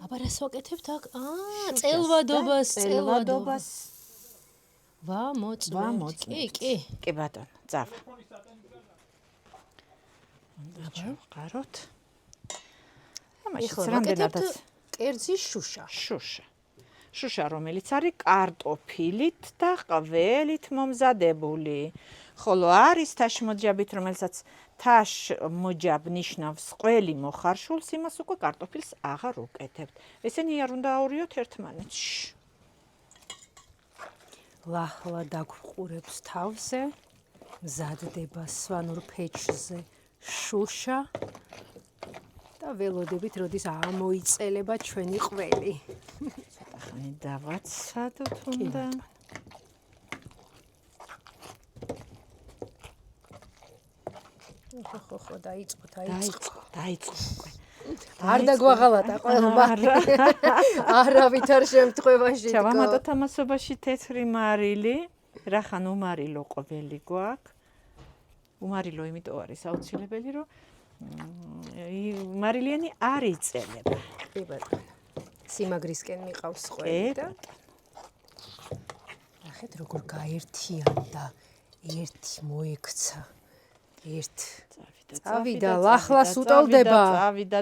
აბა რას ვაკეთებთ აქ? წელვადობას. ვა მოწმეთ. კი ბატონო, წავა. უნდა ჩავყაროთ. ეხლა ვაკეთებთ კერძის შუშა, რომელიც არის კარტოფილით და ყველით მომზადებული. ხოლო არის თაშმოჯაბით, რომელსაც თაშმოჯაბ ნიშნავს ყველი მოხარშულს, იმას უკვე კარტოფილს აღარ უკეთებთ. ესენი არ უნდა აურიოთ ერთმანეთში. ლახლა დაგვრყურებს თავზე, მზადდება სვანურ ფეჩზე შუშა და ველოდებით, როდის ამოიწელება ჩვენი ყველი. ცოტა ხანი დავაცადოთ უნდა. ხო, დაიწყო. არ დაგვაღალატა ყველმა. არავით არ შემთხვევაში. ჩავამატოთ ამასობაში თეთრი მარილი, რახან უმარილო ყოველი გვაქვს. უმარილო იმიტომ არის აუცილებელი, რომ მარილიანი არ იწელება. კი ბატონო. სიმაგრისკენ მიყავს ყველი და ნახეთ როგორ გაერთიანდა, ერთი მოექცა. წავიდა, ლახლას უტოლდება. წავიდა.